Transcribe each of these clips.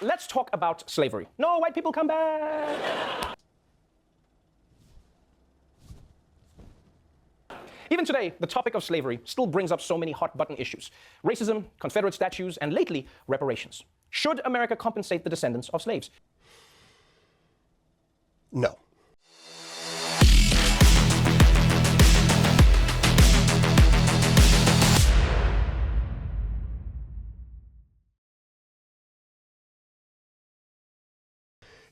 let's talk about slavery. No, white people, come back. Even today, the topic of slavery still brings up so many hot-button issues. Racism, Confederate statues, and lately, reparations. Should America compensate the descendants of slaves? No.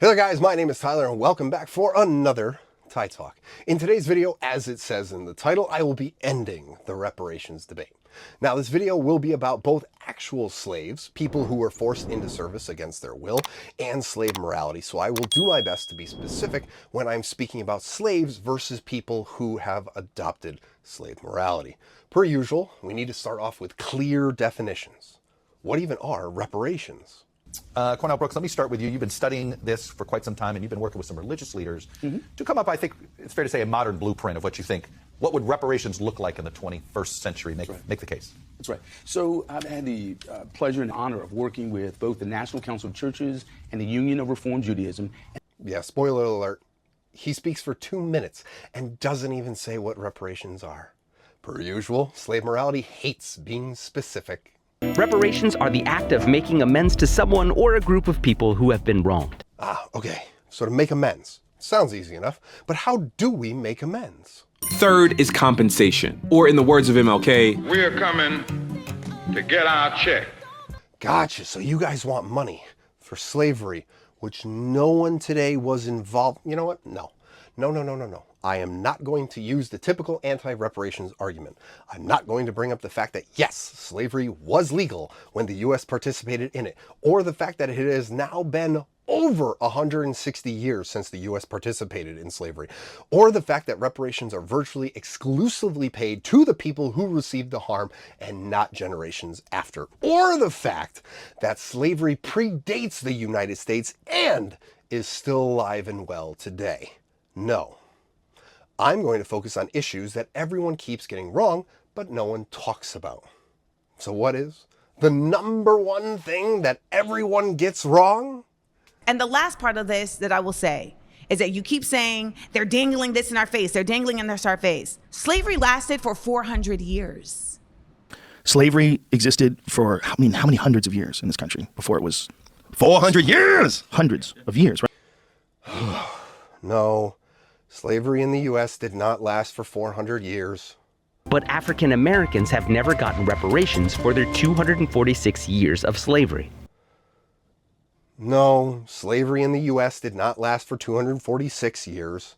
Hey there guys, my name is Tyler and welcome back for another TyTalk. In today's video, as it says in the title, I will be ending the reparations debate. Now this video will be about both actual slaves, people who were forced into service against their will, and slave morality. So I will do my best to be specific when I'm speaking about slaves versus people who have adopted slave morality. Per usual, we need to start off with clear definitions. What even are reparations? Cornell Brooks, let me start with you. You've been studying this for quite some time, and you've been working with some religious leaders to come up, I think it's fair to say, a modern blueprint of what you think. What would reparations look like in the 21st century? Make the case. That's right. So I've had the pleasure and honor of working with both the National Council of Churches and the Union of Reform Judaism. Yeah, spoiler alert. He speaks for 2 minutes and doesn't even say what reparations are. Per usual, slave morality hates being specific. Reparations are the act of making amends to someone or a group of people who have been wronged. Okay. So to make amends. Sounds easy enough, but how do we make amends? Third is compensation, or in the words of MLK, we're coming to get our check. Gotcha. So you guys want money for slavery, which no one today was involved. You know what? No. I am not going to use the typical anti-reparations argument. I'm not going to bring up the fact that, yes, slavery was legal when the U.S. participated in it, or the fact that it has now been over 160 years since the U.S. participated in slavery, or the fact that reparations are virtually exclusively paid to the people who received the harm and not generations after, or the fact that slavery predates the United States and is still alive and well today. No. I'm going to focus on issues that everyone keeps getting wrong, but no one talks about. So what is the number one thing that everyone gets wrong? And the last part of this that I will say is that you keep saying they're dangling this in our face. They're dangling in this our face. Slavery lasted for 400 years. Slavery existed for, how many hundreds of years in this country before it was 400 years? Hundreds of years, right? No. Slavery in the U.S. did not last for 400 years. But African Americans have never gotten reparations for their 246 years of slavery. No, slavery in the U.S. did not last for 246 years.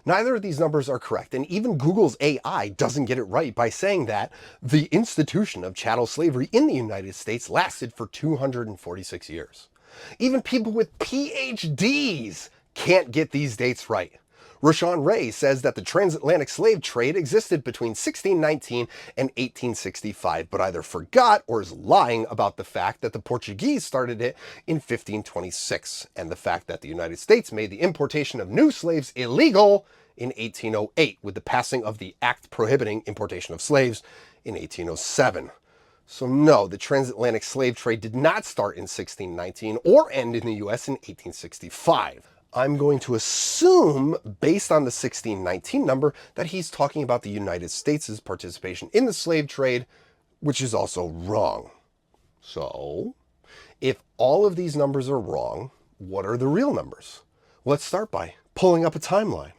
Neither of these numbers are correct, and even Google's AI doesn't get it right by saying that the institution of chattel slavery in the United States lasted for 246 years. Even people with PhDs can't get these dates right. Rashawn Ray says that the transatlantic slave trade existed between 1619 and 1865, but either forgot or is lying about the fact that the Portuguese started it in 1526, and the fact that the United States made the importation of new slaves illegal in 1808 with the passing of the Act prohibiting importation of slaves in 1807. So no, the transatlantic slave trade did not start in 1619 or end in the US in 1865. I'm going to assume, based on the 1619 number, that he's talking about the United States' participation in the slave trade, which is also wrong. So, if all of these numbers are wrong, what are the real numbers? Let's start by pulling up a timeline.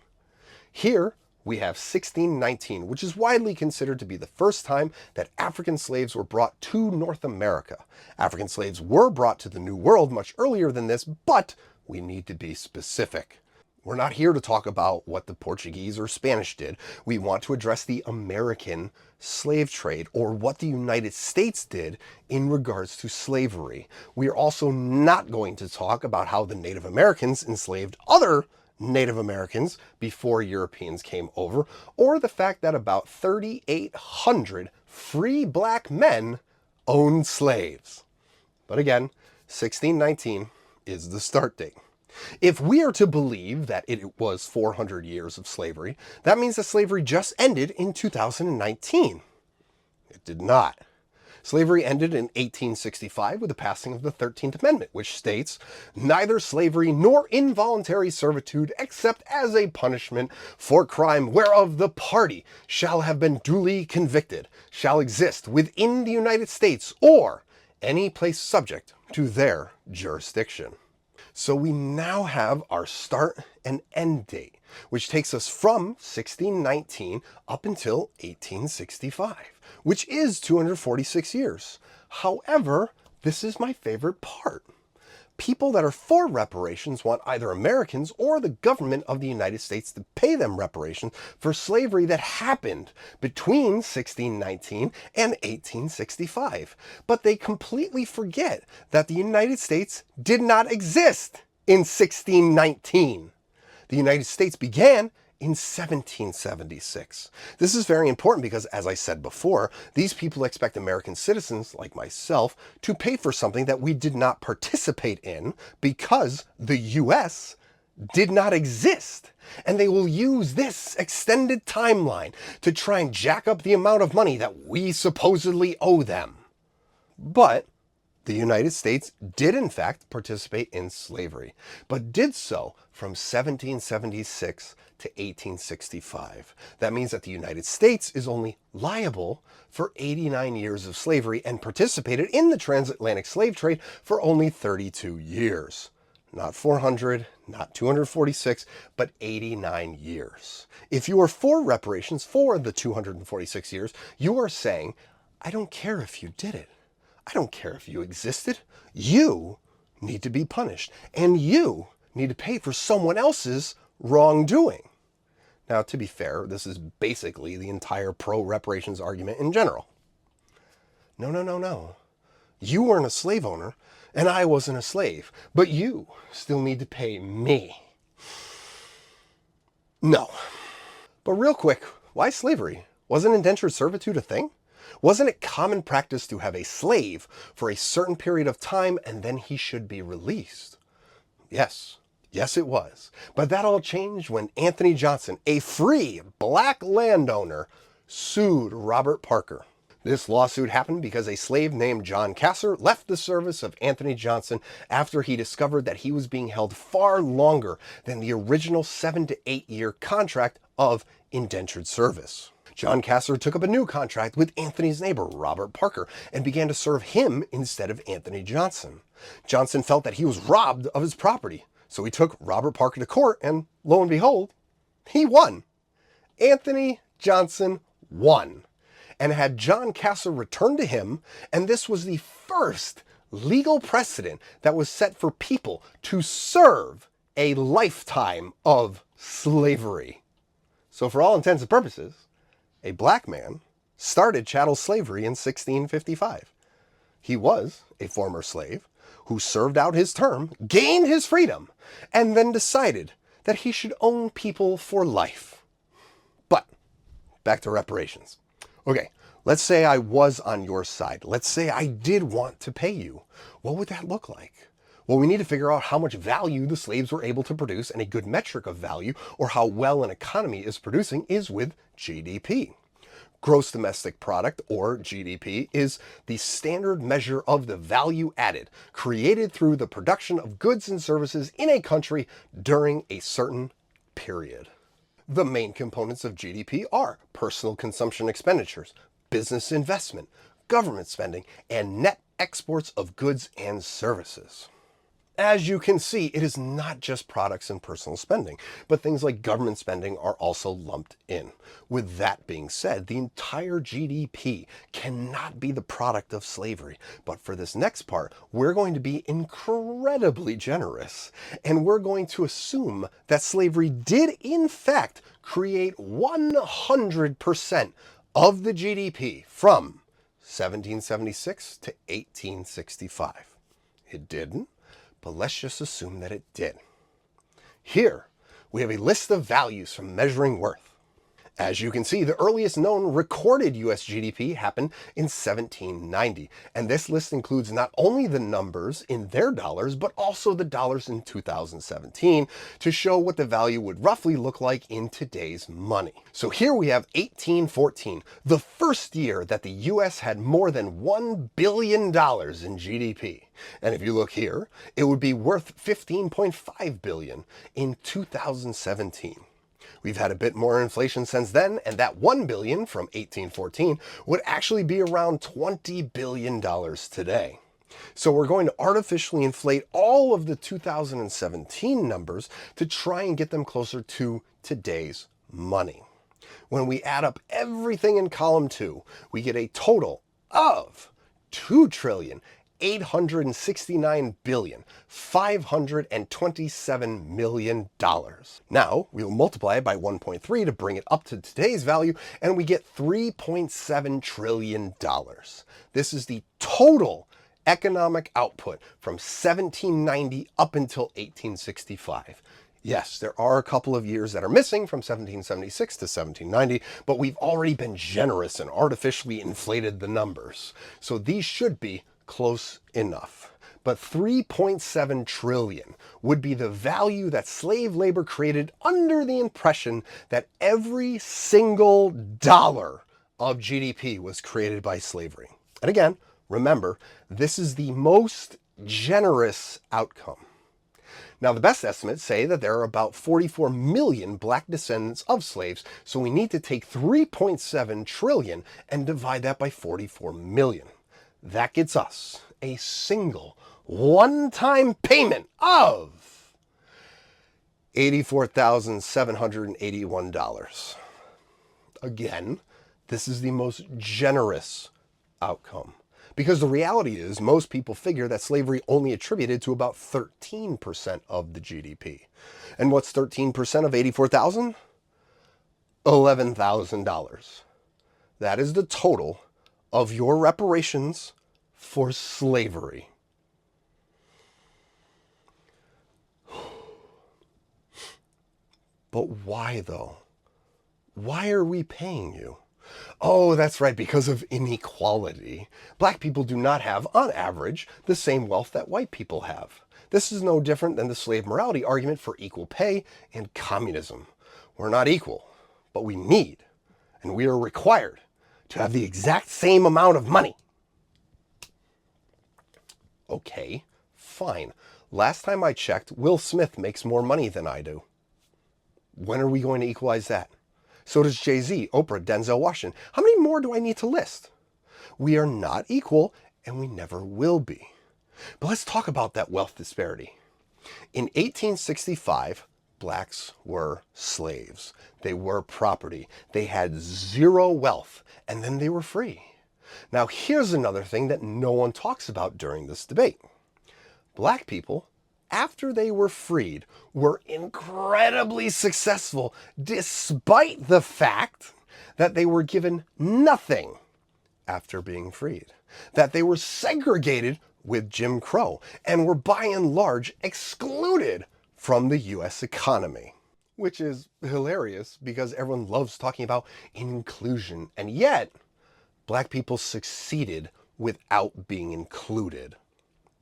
Here, we have 1619, which is widely considered to be the first time that African slaves were brought to North America. African slaves were brought to the New World much earlier than this, but we need to be specific. We're not here to talk about what the Portuguese or Spanish did. We want to address the American slave trade, or what the United States did in regards to slavery. We are also not going to talk about how the Native Americans enslaved other Native Americans before Europeans came over, or the fact that about 3,800 free black men owned slaves. But again, 1619 is the start date. If we are to believe that it was 400 years of slavery, that means that slavery just ended in 2019. It did not. Slavery ended in 1865 with the passing of the 13th Amendment, which states, "Neither slavery nor involuntary servitude, except as a punishment for crime whereof the party shall have been duly convicted, shall exist within the United States or any place subject to their jurisdiction." So we now have our start and end date, which takes us from 1619 up until 1865, which is 246 years. However, this is my favorite part. People that are for reparations want either Americans or the government of the United States to pay them reparations for slavery that happened between 1619 and 1865. But they completely forget that the United States did not exist in 1619. The United States began in 1776. This is very important because, as I said before, these people expect American citizens, like myself, to pay for something that we did not participate in because the US did not exist. And they will use this extended timeline to try and jack up the amount of money that we supposedly owe them. But the United States did in fact participate in slavery, but did so from 1776 to 1865. That means that the United States is only liable for 89 years of slavery and participated in the transatlantic slave trade for only 32 years. Not 400, not 246, but 89 years. If you are for reparations for the 246 years, you are saying, I don't care if you did it. I don't care if you existed. You need to be punished, and you need to pay for someone else's wrongdoing. Now, to be fair, this is basically the entire pro-reparations argument in general. No. You weren't a slave owner, and I wasn't a slave, but you still need to pay me. No. But real quick, why slavery? Wasn't indentured servitude a thing? Wasn't it common practice to have a slave for a certain period of time and then he should be released? Yes, it was. But that all changed when Anthony Johnson, a free black landowner, sued Robert Parker. This lawsuit happened because a slave named John Kasser left the service of Anthony Johnson after he discovered that he was being held far longer than the original 7 to 8 year contract of indentured service. John Kasser took up a new contract with Anthony's neighbor, Robert Parker, and began to serve him instead of Anthony Johnson. Johnson felt that he was robbed of his property, so he took Robert Parker to court, and lo and behold, he won. Anthony Johnson won, and had John Kasser returned to him, and this was the first legal precedent that was set for people to serve a lifetime of slavery. So for all intents and purposes, a black man started chattel slavery in 1655. He was a former slave who served out his term, gained his freedom, and then decided that he should own people for life. But back to reparations. Okay, let's say I was on your side. Let's say I did want to pay you. What would that look like? Well, we need to figure out how much value the slaves were able to produce, and a good metric of value, or how well an economy is producing, is with GDP. Gross domestic product, or GDP, is the standard measure of the value added created through the production of goods and services in a country during a certain period. The main components of GDP are personal consumption expenditures, business investment, government spending, and net exports of goods and services. As you can see, it is not just products and personal spending, but things like government spending are also lumped in. With that being said, the entire GDP cannot be the product of slavery. But for this next part, we're going to be incredibly generous, and we're going to assume that slavery did in fact create 100% of the GDP from 1776 to 1865. It didn't. But let's just assume that it did. Here, we have a list of values from Measuring Worth. As you can see, the earliest known recorded US GDP happened in 1790, and this list includes not only the numbers in their dollars, but also the dollars in 2017 to show what the value would roughly look like in today's money. So here we have 1814, the first year that the US had more than $1 billion in GDP. And if you look here, it would be worth $15.5 billion in 2017. We've had a bit more inflation since then, and that $1 billion from 1814 would actually be around $20 billion today. So we're going to artificially inflate all of the 2017 numbers to try and get them closer to today's money. When we add up everything in column 2, we get a total of $2,869,527,000,000. Now we'll multiply it by 1.3 to bring it up to today's value, and we get $3.7 trillion. This is the total economic output from 1790 up until 1865. Yes, there are a couple of years that are missing from 1776 to 1790, but we've already been generous and artificially inflated the numbers. So these should be close enough. But 3.7 trillion would be the value that slave labor created under the impression that every single dollar of GDP was created by slavery. And again, remember, this is the most generous outcome. Now, the best estimates say that there are about 44 million black descendants of slaves, so we need to take 3.7 trillion and divide that by 44 million. That gets us a single one-time payment of $84,781. Again, this is the most generous outcome. Because the reality is, most people figure that slavery only attributed to about 13% of the GDP. And what's 13% of 84,000? $11,000. That is the total of your reparations for slavery. But why though? Why are we paying you? Oh, that's right, because of inequality. Black people do not have, on average, the same wealth that white people have. This is no different than the slave morality argument for equal pay and communism. We're not equal, but we need, and we are required, to have the exact same amount of money. Okay, fine. Last time I checked, Will Smith makes more money than I do. When are we going to equalize that? So does Jay-Z, Oprah, Denzel Washington. How many more do I need to list? We are not equal, and we never will be. But let's talk about that wealth disparity. In 1865, blacks were slaves. They were property. They had zero wealth, and then they were free. Now, here's another thing that no one talks about during this debate. Black people, after they were freed, were incredibly successful, despite the fact that they were given nothing after being freed, that they were segregated with Jim Crow, and were by and large excluded from the US economy. Which is hilarious because everyone loves talking about inclusion, and yet black people succeeded without being included.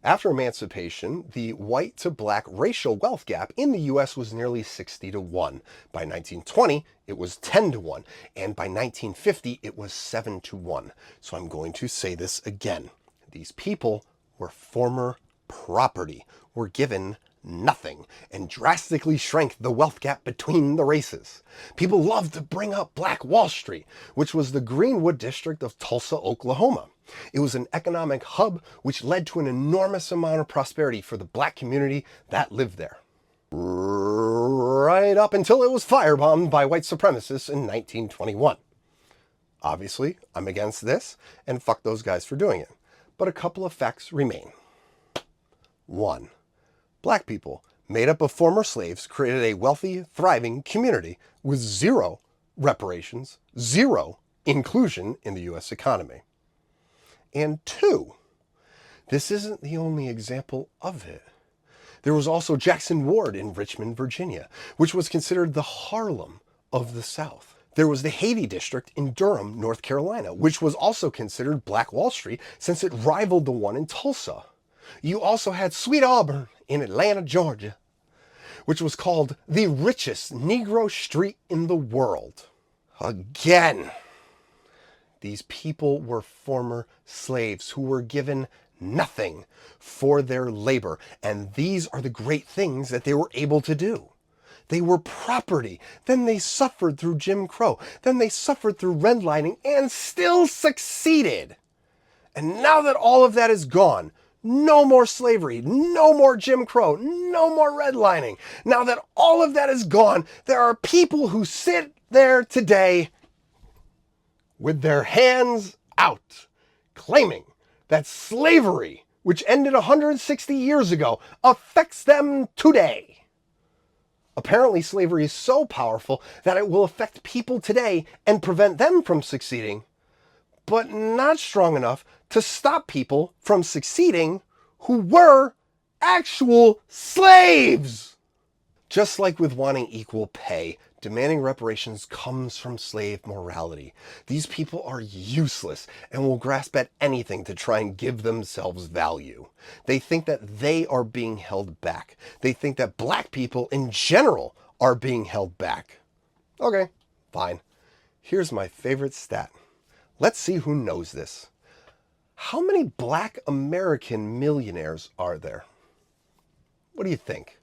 After emancipation, the white to black racial wealth gap in the US was nearly 60-1. By 1920, it was 10-1. And by 1950, it was 7-1. So I'm going to say this again. These people were former property, were given nothing, and drastically shrank the wealth gap between the races. People love to bring up Black Wall Street, which was the Greenwood district of Tulsa, Oklahoma. It was an economic hub which led to an enormous amount of prosperity for the black community that lived there. Right up until it was firebombed by white supremacists in 1921. Obviously, I'm against this, and fuck those guys for doing it. But a couple of facts remain. 1. Black people, made up of former slaves, created a wealthy, thriving community with zero reparations, zero inclusion in the US economy. And 2, this isn't the only example of it. There was also Jackson Ward in Richmond, Virginia, which was considered the Harlem of the South. There was the Haiti district in Durham, North Carolina, which was also considered Black Wall Street since it rivaled the one in Tulsa. You also had Sweet Auburn in Atlanta, Georgia, which was called the richest Negro street in the world. Again, these people were former slaves who were given nothing for their labor, and these are the great things that they were able to do. They were property. Then they suffered through Jim Crow. Then they suffered through redlining and still succeeded. And now that all of that is gone, no more slavery, no more Jim Crow, no more redlining. Now that all of that is gone, there are people who sit there today with their hands out, claiming that slavery, which ended 160 years ago, affects them today. Apparently, slavery is so powerful that it will affect people today and prevent them from succeeding, but not strong enough to stop people from succeeding who were actual slaves. Just like with wanting equal pay, demanding reparations comes from slave morality. These people are useless and will grasp at anything to try and give themselves value. They think that they are being held back. They think that black people in general are being held back. Okay, fine. Here's my favorite stat. Let's see who knows this. How many black American millionaires are there? What do you think?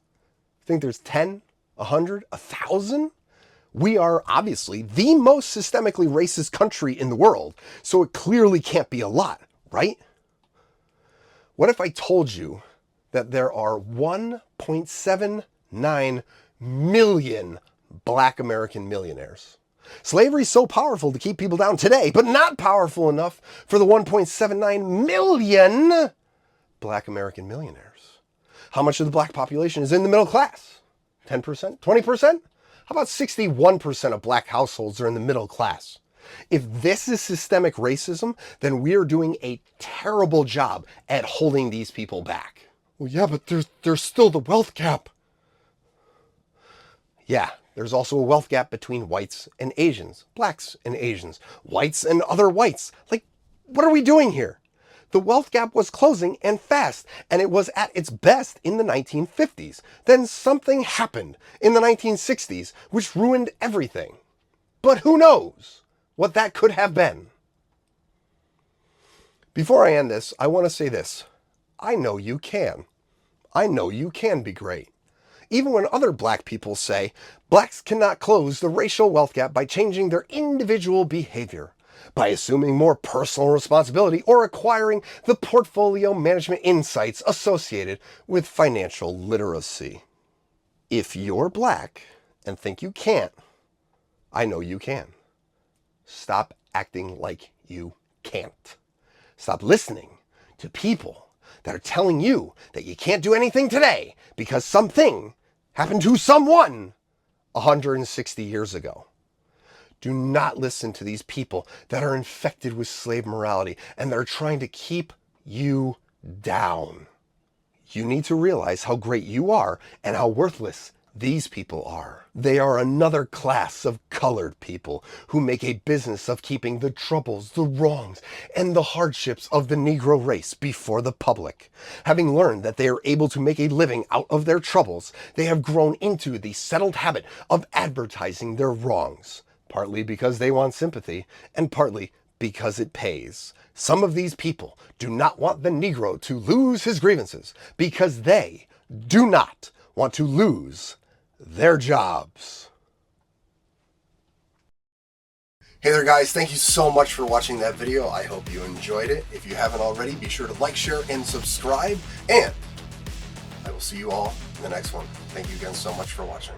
Think there's 10, 100, 1,000? We are obviously the most systemically racist country in the world, so it clearly can't be a lot, right? What if I told you that there are 1.79 million black American millionaires? Slavery is so powerful to keep people down today, but not powerful enough for the 1.79 million black American millionaires. How much of the black population is in the middle class? 10%? 20%? How about 61% of black households are in the middle class? If this is systemic racism, then we are doing a terrible job at holding these people back. Well, yeah, but there's still the wealth gap. Yeah, there's also a wealth gap between whites and Asians, blacks and Asians, whites and other whites. Like, what are we doing here? The wealth gap was closing and fast, and it was at its best in the 1950s. Then something happened in the 1960s, which ruined everything. But who knows what that could have been? Before I end this, I want to say this. I know you can. I know you can be great. Even when other black people say, blacks cannot close the racial wealth gap by changing their individual behavior, by assuming more personal responsibility or acquiring the portfolio management insights associated with financial literacy. If you're black and think you can't, I know you can. Stop acting like you can't. Stop listening to people that are telling you that you can't do anything today because something happened to someone 160 years ago. Do not listen to these people that are infected with slave morality and that are trying to keep you down. You need to realize how great you are and how worthless these people are. They are another class of colored people who make a business of keeping the troubles, the wrongs, and the hardships of the Negro race before the public. Having learned that they are able to make a living out of their troubles, they have grown into the settled habit of advertising their wrongs, partly because they want sympathy and partly because it pays. Some of these people do not want the Negro to lose his grievances because they do not want to lose their jobs. Hey there guys, thank you so much for watching that video. I hope you enjoyed it. If you haven't already, be sure to like, share, and subscribe. And I will see you all in the next one. Thank you again so much for watching.